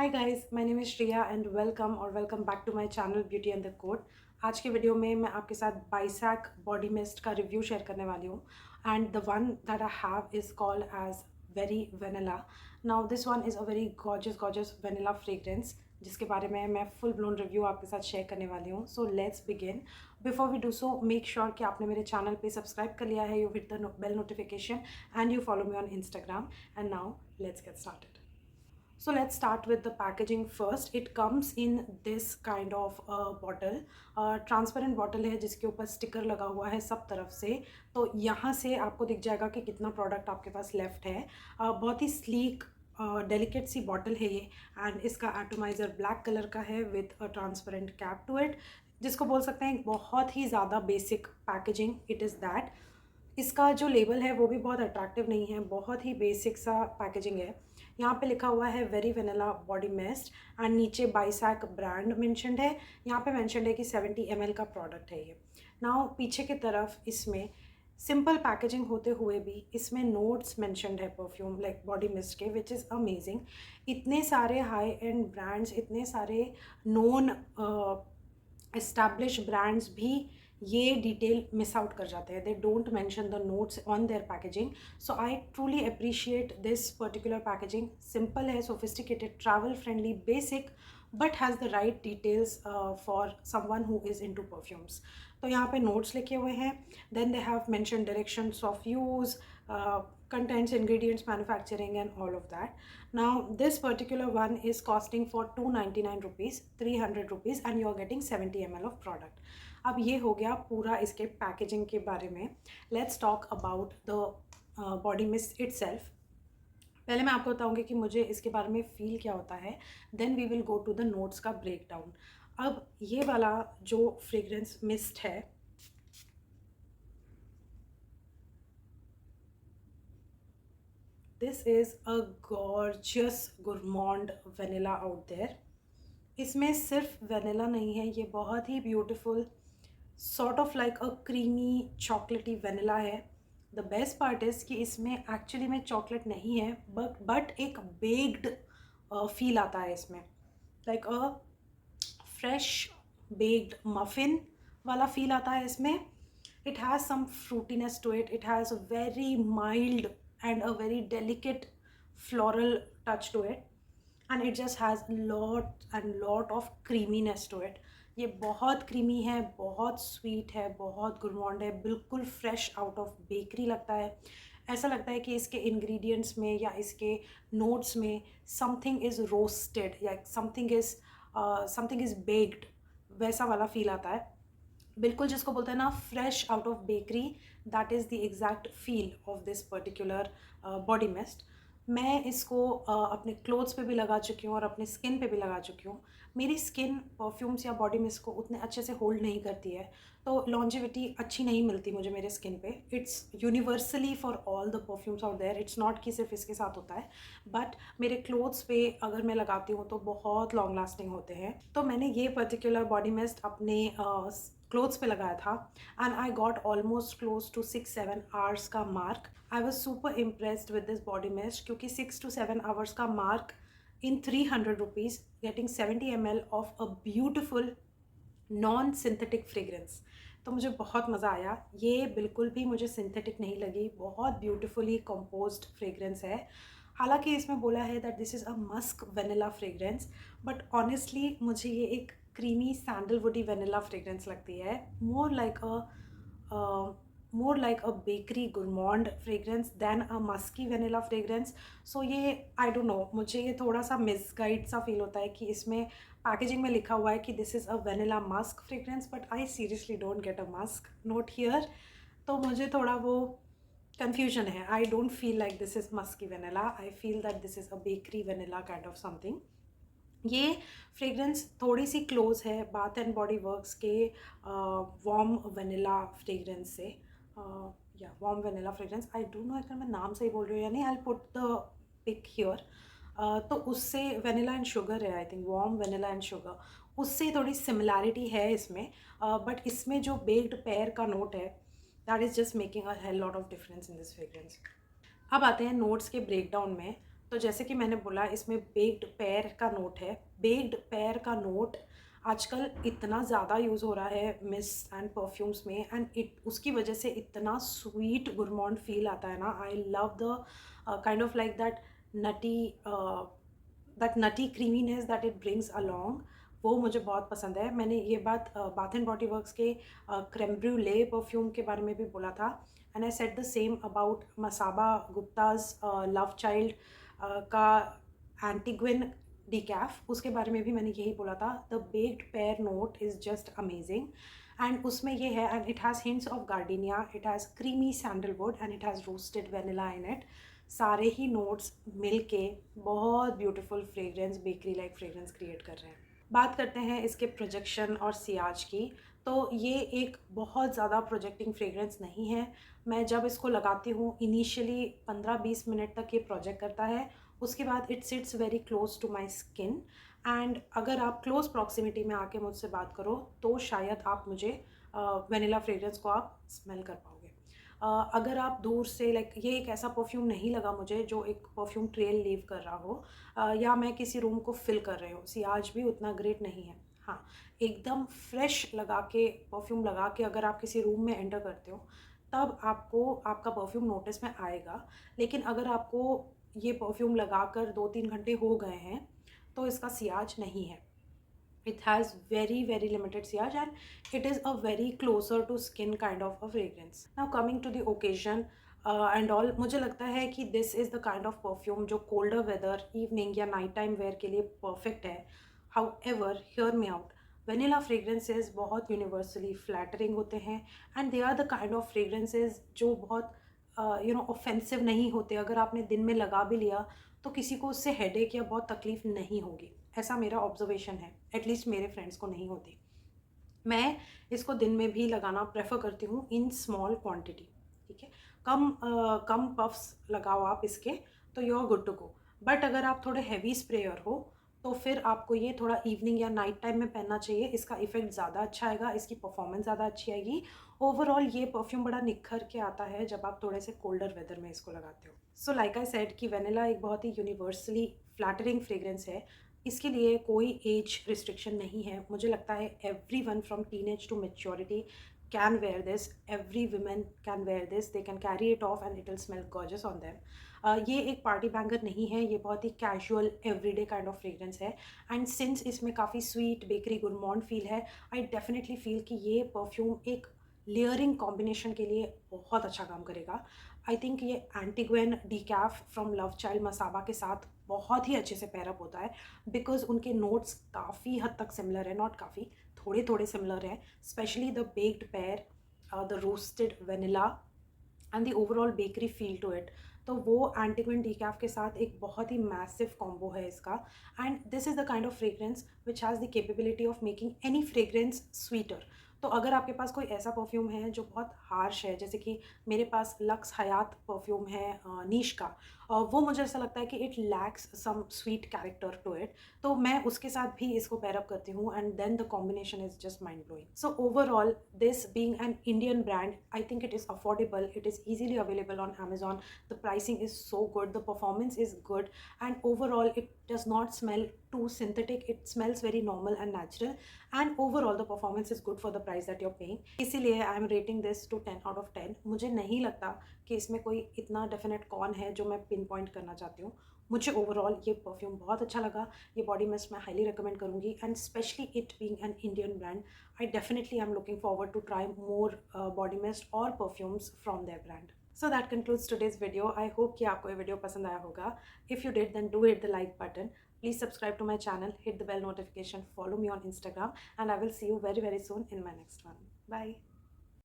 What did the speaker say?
Hi guys, my name is Shreya and welcome back to my channel beauty and the code. आज के video में मैं आपके साथ बाइसैक बॉडी मिस्ट का रिव्यू शेयर करने वाली हूँ and the one that I have is called as very vanilla. Now this one is a very gorgeous vanilla fragrance जिसके बारे में मैं फुल ब्लोन रिव्यू आपके साथ शेयर करने वाली हूँ। So let's begin. Before we do so make sure कि आपने मेरे चैनल पे सब्सक्राइब कर लिया है, you hit the bell notification and you follow me on Instagram. And now let's get started. So let's start with the packaging first. It comes in this kind of bottle. Transparent bottle है जिसके ऊपर sticker लगा हुआ है सब तरफ से, तो यहाँ से आपको दिख जाएगा कि कितना प्रोडक्ट आपके पास लेफ्ट है. बहुत ही स्लीक डेलिकेट सी बॉटल है ये एंड इसका एटोमाइज़र ब्लैक कलर का है with a transparent cap to it, जिसको बोल सकते हैं बहुत ही ज़्यादा basic packaging. It is that. इसका जो लेबल है वो भी बहुत अट्रैक्टिव नहीं है, बहुत ही बेसिक सा पैकेजिंग है. यहाँ पे लिखा हुआ है very vanilla body mist and नीचे बाइसैक ब्रांड मेंशन्ड है. यहाँ पे मेंशन्ड है कि 70 ml का प्रोडक्ट है ये. नाउ पीछे की तरफ इसमें सिंपल पैकेजिंग होते हुए भी इसमें नोट्स मेंशन्ड है परफ्यूम लाइक बॉडी मिस्ट के, विच इज़ अमेजिंग. इतने सारे हाई एंड ब्रांड्स, इतने सारे नोन एस्टैब्लिश ब्रांड्स भी ये डिटेल मिस आउट कर जाते हैं. They don't mention the notes on their packaging. So I truly appreciate this particular packaging. Simple है, sophisticated, travel friendly, basic, but has the right details for someone who is into perfumes. तो यहाँ पे notes लिखे हुए हैं. Then they have mention directions of use, contents, ingredients, manufacturing and all of that. Now this particular one is costing for 299 rupees, 300 rupees and you are getting 70 ml of product. अब ये हो गया पूरा इसके packaging के बारे में. Let's talk about the body mist itself. पहले मैं आपको बताऊंगी कि मुझे इसके बारे में फ़ील क्या होता है, then we will go to the notes का ब्रेक डाउन. अब ये वाला जो फ्रेग्रेंस मिस्ट है, this is a gorgeous gourmand vanilla out there. इसमें सिर्फ वेनिला नहीं है, ये बहुत ही beautiful sort of like a creamy chocolatey vanilla है. द बेस्ट पार्ट इज़ कि इसमें एक्चुअली में चॉकलेट नहीं है, बट एक बेक्ड फील आता है इसमें, like a fresh baked muffin वाला फील आता है इसमें. It has some fruitiness to it. It has a very mild and a very delicate floral touch to it, and it just has lot of creaminess to it. ये बहुत creamy है, बहुत sweet है, बहुत गुरमांड है, बिल्कुल फ्रेश आउट ऑफ बेकरी लगता है. ऐसा लगता है कि इसके इंग्रेडिएंट्स में या इसके नोट्स में समथिंग इज़ रोस्टेड या समथिंग इज़ बेक्ड, वैसा वाला फील आता है. बिल्कुल जिसको बोलते हैं ना fresh out of bakery, that is the exact feel of this particular body mist. मैं इसको अपने क्लोथ्स पे भी लगा चुकी हूँ और अपने स्किन पे भी लगा चुकी हूँ. मेरी स्किन परफ्यूम्स या बॉडी मिस्ट को उतने अच्छे से होल्ड नहीं करती है, तो लॉन्जिविटी अच्छी नहीं मिलती मुझे मेरे स्किन पे. It's universally for all the perfumes out there. It's not कि सिर्फ इसके साथ होता है, बट मेरे क्लोथ्स पे अगर मैं लगाती हूँ तो बहुत लॉन्ग लास्टिंग होते हैं. तो मैंने ये पर्टिकुलर बॉडी मिस्ट अपने क्लोथ्स पे लगाया था and I got almost close to 6-7 hours का mark. I was super impressed with this body mist क्योंकि 6 to 7 आवर्स का mark in 300 rupees getting 70 ml of a beautiful non synthetic fragrance. तो मुझे बहुत मज़ा आया. ये बिल्कुल भी मुझे सिंथेटिक नहीं लगी, बहुत ब्यूटिफुली कंपोज्ड फ्रेग्रेंस है. हालांकि इसमें बोला है that this is a musk vanilla fragrance, but honestly मुझे ये एक क्रीमी सैंडलवुडी वेनिला फ्रेग्रेंस लगती है. More like a bakery gourmand fragrance than a musky vanilla fragrance. So ये आई डोंट नो, मुझे ये थोड़ा सा मिसगाइड सा फील होता है कि इसमें पैकेजिंग में लिखा हुआ है कि this is a vanilla musk fragrance, but I seriously don't get a musk note here. तो मुझे थोड़ा वो कन्फ्यूजन है. I don't feel like this is musky vanilla. I feel that this is a bakery vanilla kind of something. ये fragrance थोड़ी सी close है Bath and Body Works के वार्म वेनिला फ्रेग्रेंस से. या warm vanilla fragrance, I don't know अगर मैं नाम सही बोल रही हूँ या नहीं. I put the pic here. तो उससे वेनिला एंड शुगर है, I think warm vanilla and sugar, उससे थोड़ी सिमिलैरिटी है इसमें. बट इसमें जो बेक्ड पेयर का नोट है, that is just making a hell lot of difference in this fragrance. अब आते हैं नोट्स के ब्रेकडाउन में. तो जैसे कि मैंने बोला इसमें बेक्ड पेयर का नोट है। बेक्ड पेयर का नोट आजकल इतना ज़्यादा यूज़ हो रहा है मिस्ट एंड परफ्यूम्स में, एंड उसकी वजह से इतना स्वीट गुरमॉन्ड फील आता है ना। I love the kind of like that nutty creaminess that it brings along, वो मुझे बहुत पसंद है। मैंने ये बात बाथ एंड बॉडी वर्क्स के क्रेम ब्रूले परफ्यूम के बारे में भी बोला था, and I said the same about Masaba Gupta's love child का एंटीग्विन डिकैफ, उसके बारे में भी मैंने यही बोला था। The baked pair note is just amazing, and उसमें ये है, and it has hints of gardenia, it has creamy sandalwood and it has roasted vanilla in it. सारे ही नोट्स मिल के बहुत beautiful fragrance, bakery like fragrance create कर रहे हैं। बात करते हैं इसके प्रोजेक्शन और सियाज की। तो ये एक बहुत ज़्यादा प्रोजेक्टिंग फ्रेग्रेंस नहीं है। मैं जब इसको लगाती हूँ इनिशियली 15-20 मिनट तक ये प्रोजेक्ट करता है, उसके बाद it sits very close to my skin, and अगर आप क्लोज प्रॉक्सिमिटी में आके मुझसे बात करो तो शायद आप मुझे वेनिला फ्रेग्रेंस को आप स्मेल कर पाओगे। अगर आप दूर से, लाइक ये एक ऐसा परफ्यूम नहीं लगा मुझे जो एक परफ्यूम ट्रेल लीव कर रहा हो, या मैं किसी रूम को फिल कर रही हूँ। सियाज भी उतना ग्रेट नहीं है। हाँ, एकदम फ्रेश लगा के, परफ्यूम लगा के अगर आप किसी रूम में एंटर करते हो तब आपको आपका परफ्यूम नोटिस में आएगा। लेकिन अगर आपको ये परफ्यूम लगाकर 2-3 घंटे हो गए हैं तो इसका सियाज नहीं है। It has very limited sillage, and it is a very closer to skin kind of a fragrance. Now coming to the occasion and all, मुझे लगता है कि this is the kind of perfume जो colder weather, evening या night time wear के लिए perfect है। However, hear me out, vanilla fragrances बहुत universally flattering होते हैं, and they are the kind of fragrances जो बहुत ऑफेंसिव नहीं होते। अगर आपने दिन में लगा भी लिया तो किसी को उससे हेडेक या बहुत तकलीफ नहीं होगी, ऐसा मेरा ऑब्जर्वेशन है। एटलीस्ट मेरे फ्रेंड्स को नहीं होती। मैं इसको दिन में भी लगाना प्रेफर करती हूँ इन स्मॉल क्वांटिटी, ठीक है। कम पफ्स लगाओ आप इसके तो you are good to go. But अगर आप थोड़े हैवी स्प्रेयर हो तो फिर आपको ये थोड़ा इवनिंग या नाइट टाइम में पहनना चाहिए। इसका इफेक्ट ज़्यादा अच्छा आएगा, इसकी परफॉर्मेंस ज़्यादा अच्छी आएगी। ओवरऑल ये परफ्यूम बड़ा निखर के आता है जब आप थोड़े से कोल्डर वेदर में इसको लगाते हो। सो लाइक आई सेड कि वेनिला एक बहुत ही यूनिवर्सली फ्लैटरिंग फ्रेग्रेंस है। इसके लिए कोई एज रिस्ट्रिक्शन नहीं है। मुझे लगता है everyone from teenage to maturity can wear this, every women can wear this, they can carry it off and it will smell gorgeous on them. ये एक पार्टी बैंगर नहीं है, ये बहुत ही casual everyday kind of fragrance है। And since इसमें काफ़ी स्वीट बेकरी गुरमॉन्ड फील है, आई डेफिनेटली फील कि ये परफ्यूम एक लेयरिंग कॉम्बिनेशन के लिए बहुत अच्छा काम करेगा। आई थिंक ये Antiguan decaf from love child Masaba के साथ बहुत ही अच्छे से पैरअप होता है, बिकॉज उनके नोट्स काफ़ी हद तक सिमिलर है, नॉट काफ़ी, थोड़े थोड़े सिमिलर हैं। Specially the baked pear, the roasted vanilla and the overall bakery feel to it. तो वो एंटीग्वेन डिकैफ के साथ एक बहुत ही मैसिव कॉम्बो है इसका। And this is the kind of fragrance which has the capability of making any fragrance sweeter. तो अगर आपके पास कोई ऐसा परफ्यूम है जो बहुत हार्श है, जैसे कि मेरे पास लक्स हयात परफ्यूम है नीश का, वो मुझे ऐसा लगता है कि it lacks some sweet character to it, तो मैं उसके साथ भी इसको पेयरअप करती हूँ, and then the combination is just mind blowing. So overall this being an Indian brand, I think it is affordable, it is easily available on Amazon, the pricing is so good, the performance is good, and overall it does not smell too synthetic, it smells very normal and natural, and overall the performance is good for the price that you're paying. इसीलिए I am rating this to 10 out of 10। मुझे नहीं लगता कि इसमें कोई इतना definite कौन है जो मैं पिन पॉइंट करना चाहती हूँ। मुझे ओवरऑल ये परफ्यूम बहुत अच्छा लगा। ये बॉडी मिस्ट मैं हाईली रिकमेंड करूँगी, and specially it being an Indian brand, I definitely I am looking forward to try more body mist और perfumes from their brand. So that concludes today's video. I hope कि आपको ये video पसंद आया होगा। If you did, then do hit the like button. Please subscribe to my channel, hit the bell notification, follow me on Instagram, and I will see you very soon in my next one. Bye.